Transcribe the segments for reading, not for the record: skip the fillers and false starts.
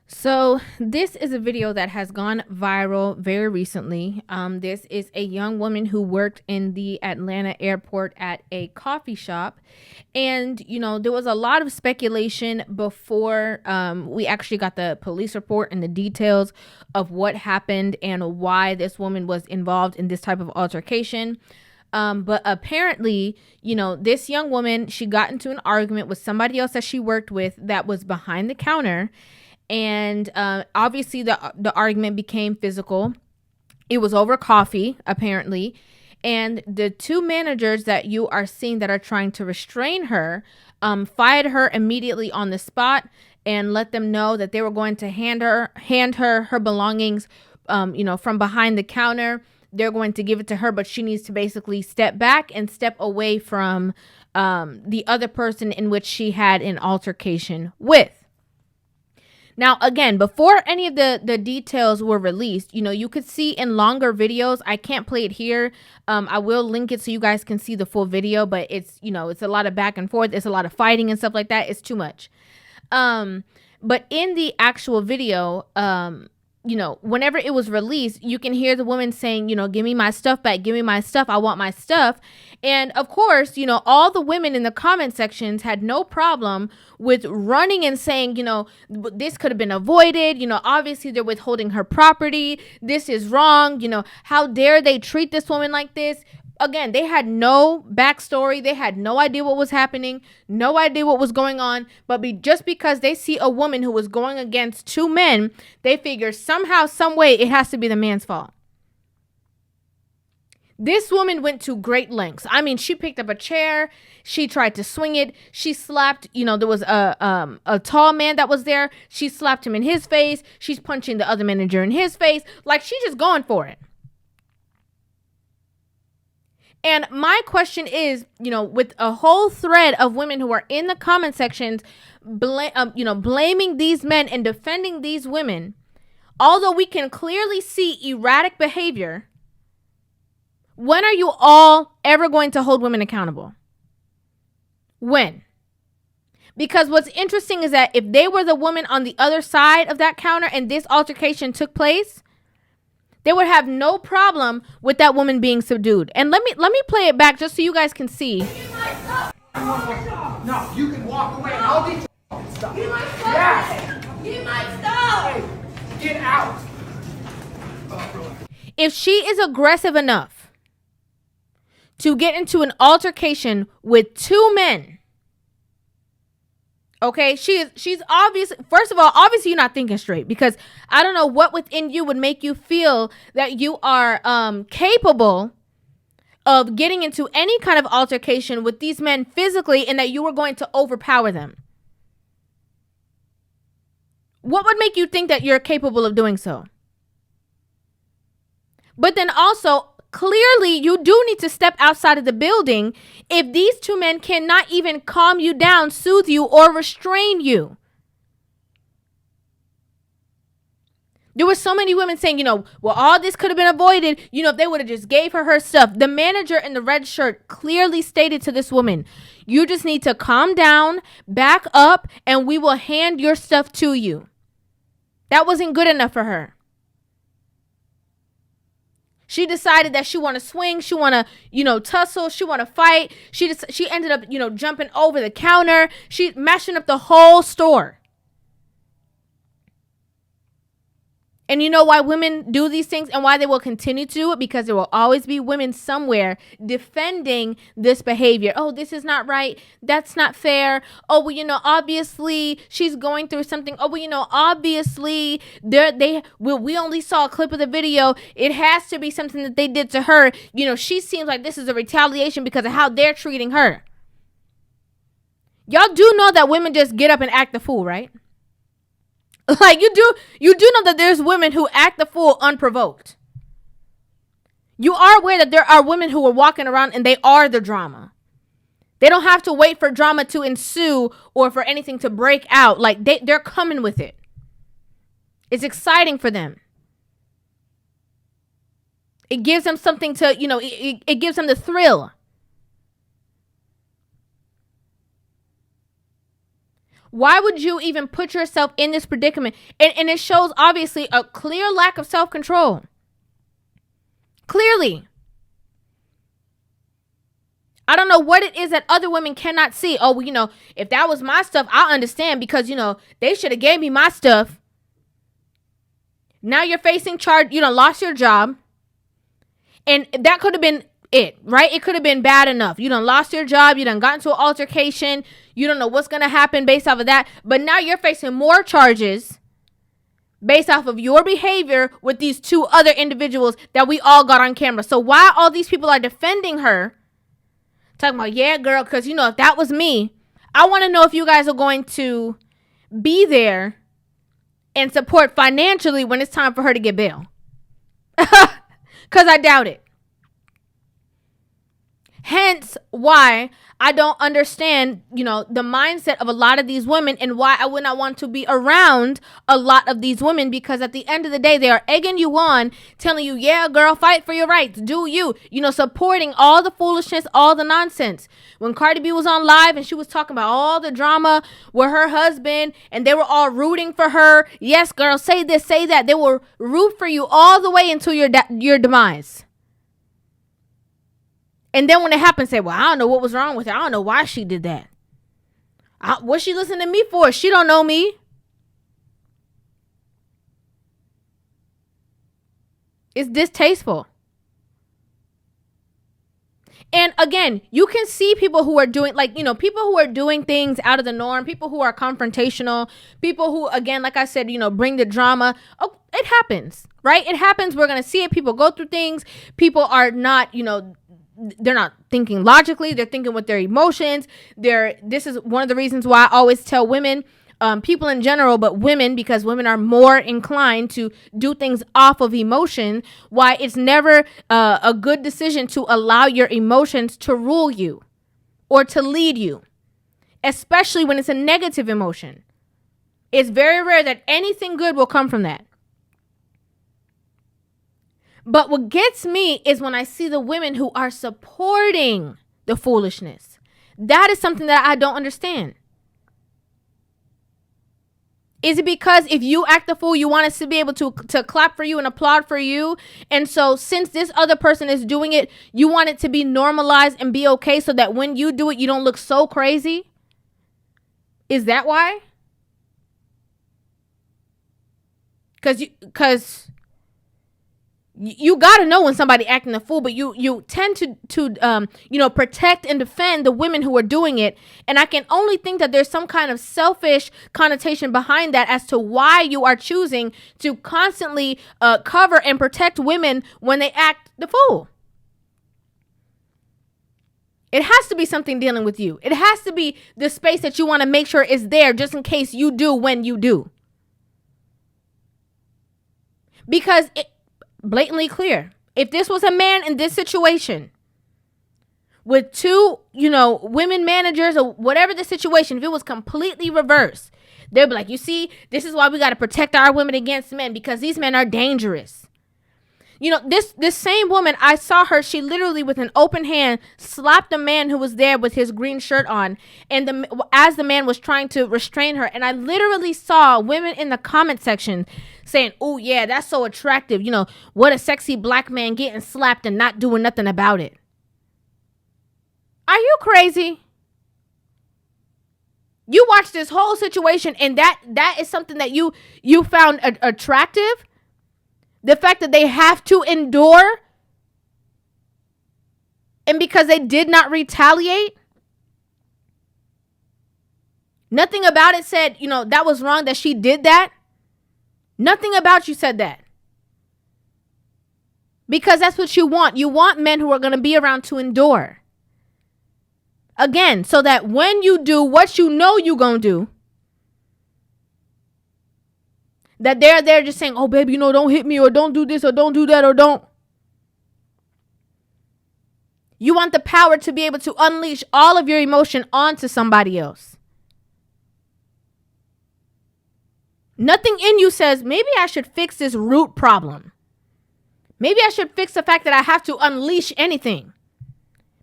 So this is a video that has gone viral very recently. This is a young woman who worked in the Atlanta airport at a coffee shop. And, there was a lot of speculation before we actually got the police report and the details of what happened and why this woman was involved in this type of altercation. But apparently, this young woman, she got into an argument with somebody else that she worked with that was behind the counter, and obviously the argument became physical. It was over coffee, apparently, and the two managers that you are seeing that are trying to restrain her fired her immediately on the spot and let them know that they were going to hand her belongings, from behind the counter. They're going to give it to her, but she needs to basically step back and step away from the other person in which she had an altercation with. Now, again, before any of the details were released, you could see in longer videos. I can't play it here. I will link it so you guys can see the full video, but it's a lot of back and forth. It's a lot of fighting and stuff like that. It's too much. But in the actual video, whenever it was released, you can hear the woman saying, give me my stuff back. Give me my stuff. I want my stuff. And of course, all the women in the comment sections had no problem with running and saying, this could have been avoided. Obviously they're withholding her property. This is wrong. How dare they treat this woman like this? Again, they had no backstory. They had no idea what was happening, no idea what was going on. But just because they see a woman who was going against two men, they figure somehow, some way, it has to be the man's fault. This woman went to great lengths. I mean, she picked up a chair. She tried to swing it. She slapped, there was a tall man that was there. She slapped him in his face. She's punching the other manager in his face. Like, she's just going for it. And my question is, with a whole thread of women who are in the comment sections, blaming these men and defending these women, although we can clearly see erratic behavior, when are you all ever going to hold women accountable? When? Because what's interesting is that if they were the woman on the other side of that counter and this altercation took place, they would have no problem with that woman being subdued. And let me play it back just so you guys can see. No, you can walk away. I'll get your stuff. Get my stuff. Yes. Get my stuff. Hey, get out. If she is aggressive enough to get into an altercation with two men, okay, she's obvious. First of all, obviously you're not thinking straight, because I don't know what within you would make you feel that you are capable of getting into any kind of altercation with these men physically and that you were going to overpower them. What would make you think that you're capable of doing so? But then also, clearly, you do need to step outside of the building if these two men cannot even calm you down, soothe you, or restrain you. There were so many women saying, well, all this could have been avoided, if they would have just gave her stuff. The manager in the red shirt clearly stated to this woman, you just need to calm down, back up, and we will hand your stuff to you. That wasn't good enough for her. She decided that she want to swing, she want to, tussle, she want to fight. She ended up, jumping over the counter. She mashing up the whole store. And you know why women do these things and why they will continue to do it? Because there will always be women somewhere defending this behavior. Oh, this is not right. That's not fair. Oh, well, obviously she's going through something. Oh, well, obviously we only saw a clip of the video. It has to be something that they did to her. She seems like this is a retaliation because of how they're treating her. Y'all do know that women just get up and act the fool, right? Like, you do know that there's women who act the fool unprovoked. You are aware that there are women who are walking around and they are the drama. They don't have to wait for drama to ensue or for anything to break out. Like, they're coming with it. It's exciting for them. It gives them something to, it gives them the thrill. Why would you even put yourself in this predicament? And it shows obviously a clear lack of self-control. Clearly. I don't know what it is that other women cannot see. Oh, well, if that was my stuff, I understand because, they should have gave me my stuff. Now you're facing charge. You done lost your job. And that could have been it, right? It could have been bad enough. You done lost your job. You done got into an altercation. You don't know what's going to happen based off of that. But now you're facing more charges based off of your behavior with these two other individuals that we all got on camera. So why all these people are defending her, talking about, yeah, girl, because, if that was me, I want to know if you guys are going to be there and support financially when it's time for her to get bail. Because I doubt it. Hence why I don't understand, the mindset of a lot of these women and why I would not want to be around a lot of these women, because at the end of the day, they are egging you on, telling you, yeah, girl, fight for your rights. Do you, supporting all the foolishness, all the nonsense. When Cardi B was on live and she was talking about all the drama with her husband and they were all rooting for her. Yes, girl, say this, say that. They will root for you all the way until your demise. And then when it happens, say, well, I don't know what was wrong with her. I don't know why she did that. What's she listening to me for? She don't know me. It's distasteful. And again, you can see people who are doing, people who are doing things out of the norm, people who are confrontational, people who, again, like I said, bring the drama. Oh, it happens, right? It happens. We're going to see it. People go through things. People are not, they're not thinking logically. They're thinking with their emotions. This is one of the reasons why I always tell women, people in general, but women, because women are more inclined to do things off of emotion, why it's never a good decision to allow your emotions to rule you or to lead you, especially when it's a negative emotion. It's very rare that anything good will come from that. But what gets me is when I see the women who are supporting the foolishness. That is something that I don't understand. Is it because if you act the fool, you want us to be able to clap for you and applaud for you? And so since this other person is doing it, you want it to be normalized and be okay so that when you do it, you don't look so crazy? Is that why? Because you got to know when somebody acting a fool, but you tend to protect and defend the women who are doing it. And I can only think that there's some kind of selfish connotation behind that as to why you are choosing to constantly cover and protect women when they act the fool. It has to be something dealing with you. It has to be the space that you want to make sure is there just in case you do when you do. Because it blatantly clear. If this was a man in this situation with two, women managers or whatever the situation, if it was completely reversed, they'd be like, you see, this is why we got to protect our women against men, because these men are dangerous. This same woman, I saw her, she literally with an open hand slapped the man who was there with his green shirt on, and as the man was trying to restrain her, and I literally saw women in the comment section saying, oh yeah, that's so attractive, what a sexy black man getting slapped and not doing nothing about it. Are you crazy? You watched this whole situation and that is something that you found attractive? The fact that they have to endure, and because they did not retaliate, nothing about it said, that was wrong that she did that. Nothing about you said that. Because that's what you want. You want men who are going to be around to endure. Again, so that when you do what you know you're going to do, that they're just saying, oh, baby, don't hit me, or don't do this, or don't do that, or don't. You want the power to be able to unleash all of your emotion onto somebody else. Nothing in you says, maybe I should fix this root problem. Maybe I should fix the fact that I have to unleash anything.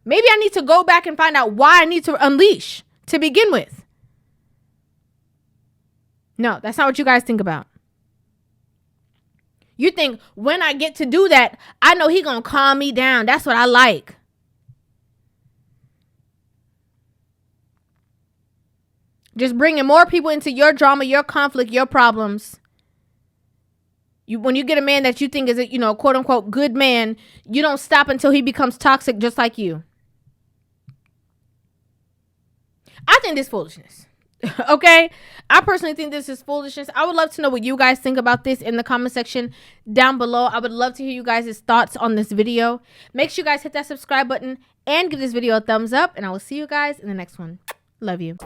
Maybe I need to go back and find out why I need to unleash to begin with. No, that's not what you guys think about. You think when I get to do that, I know he gonna calm me down. That's what I like. Just bringing more people into your drama, your conflict, your problems. When you get a man that you think is a, quote unquote good man, you don't stop until he becomes toxic just like you. I think this foolishness. Okay, I personally think this is foolishness. I would love to know what you guys think about this in the comment section down below. I would love to hear you guys' thoughts on this video. Make sure you guys hit that subscribe button and give this video a thumbs up, and I will see you guys in the next one. Love you.